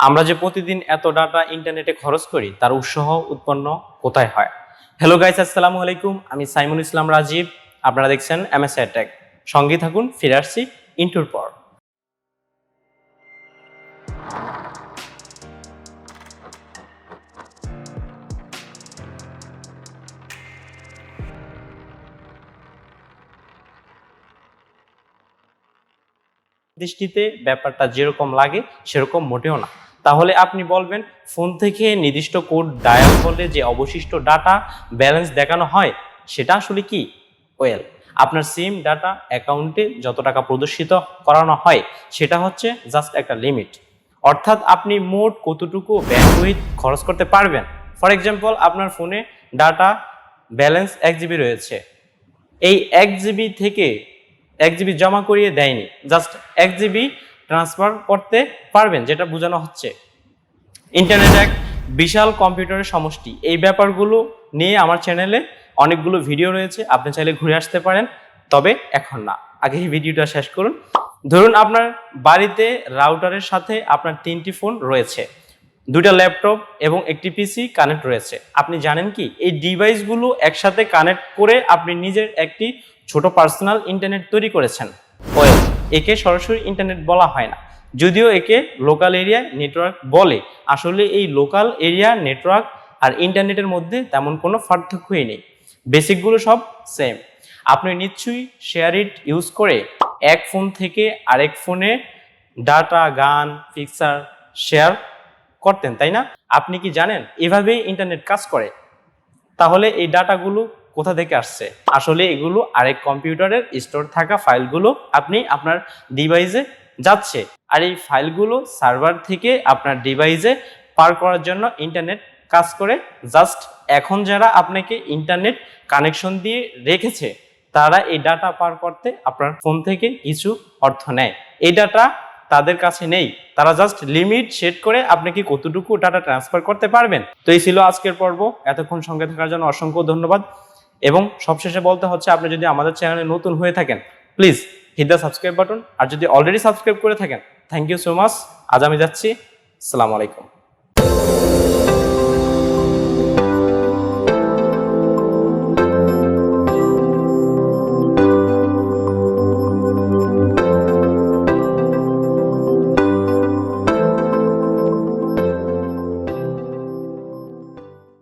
আমরা যে প্রতিদিন এত ডাটা ইন্টারনেটে খরচ করি তার উৎস উৎপন্ন কোথায় হয়? হ্যালো গাইস, আসসালামু আলাইকুম। আমি সাইমুল ইসলাম রাজীব। আপনারা দেখছেন MSIR সঙ্গে থাকুন, ফিরে আসছি ইন্টুর পর। দৃষ্টিতে ব্যাপারটা যেরকম লাগে সেরকম মোটেও না। তাহলে আপনি বলবেন, ফোন থেকে নির্দিষ্ট কোড ডায়াল করলে যে অবশিষ্ট ডাটা ব্যালেন্স দেখানো হয় সেটা আসলে কি? ওয়েল, আপনার সিম ডাটা অ্যাকাউন্টে যত টাকা প্রদর্শিত করানো হয় সেটা হচ্ছে জাস্ট একটা লিমিট। অর্থাৎ আপনি মোট কতটুকু ব্যান্ডউইথ খরচ করতে পারবেন। ফর এক্সাম্পল, আপনার ফোনে ডাটা ব্যালেন্স 1 জিবি রয়েছে। এই 1 জিবি থেকে 1 জিবি জমা করিয়ে দেয়নি, জাস্ট 1 জিবি ট্রান্সফার করতে পারবেন, যেটা বোঝানো হচ্ছে। ইন্টারনেট এক বিশাল কম্পিউটারের সমষ্টি। এই ব্যাপারগুলো নিয়ে আমার চ্যানেলে অনেকগুলো ভিডিও রয়েছে, আপনি চাইলে ঘুরে আসতে পারেন, তবে এখন না। আগে এই ভিডিওটা শেষ করুন। ধরুন আপনার বাড়িতে রাউটারের সাথে আপনার 3টি ফোন রয়েছে, 2টা ল্যাপটপ এবং একটি পিসি কানেক্ট রয়েছে। আপনি জানেন কি, এই ডিভাইসগুলো একসাথে কানেক্ট করে আপনি নিজের একটি ছোট পার্সোনাল ইন্টারনেট তৈরি করেছেন। ওয়েল, একে সরাসরি ইন্টারনেট বলা হয় না, যদিও একে লোকাল এরিয়া নেটওয়ার্ক বলে। আসলে এই লোকাল এরিয়া নেটওয়ার্ক আর ইন্টারনেটের মধ্যে তেমন কোনো পার্থক্যই নেই, বেসিকগুলো সব সেম। আপনি নিশ্চয়ই শেয়ার ইট ইউজ করে এক ফোন থেকে আরেক ফোনে ডাটা, গান, পিকচার শেয়ার করতেন, তাই না? আপনি কি জানেন এভাবেই ইন্টারনেট কাজ করে? তাহলে এই ডাটাগুলো কোথা থেকে আসছে? আসলে এগুলো আরেক কম্পিউটারের স্টোর থাকা ফাইলগুলো আপনি আপনার ডিভাইসে যাচ্ছে, আর এই ফাইলগুলো সার্ভার থেকে আপনার ডিভাইসে পার করার জন্য ইন্টারনেট কাজ করে। জাস্ট এখন যারা আপনাকে ইন্টারনেট কানেকশন দিয়ে রেখেছে তারা এই ডাটা পার করতে আপনার ফোন থেকে কিছু অর্থ নেয়। এই ডাটা তাদের কাছে নেই, তারা জাস্ট লিমিট সেট করে আপনাকে কতটুকু ডাটা ট্রান্সফার করতে পারবেন। তো এই ছিল আজকের পর্ব। এতক্ষণ সঙ্গে থাকার জন্য অসংখ্য ধন্যবাদ। এবং সবশেষে বলতে হচ্ছে, আপনি যদি আমাদের চ্যানেলে নতুন হয়ে থাকেন, please hit the subscribe button. আর যদি অলরেডি সাবস্ক্রাইব করে থাকেন, থ্যাংক ইউ সো মাচ। আজ আমি যাচ্ছি। আসসালামু আলাইকুম।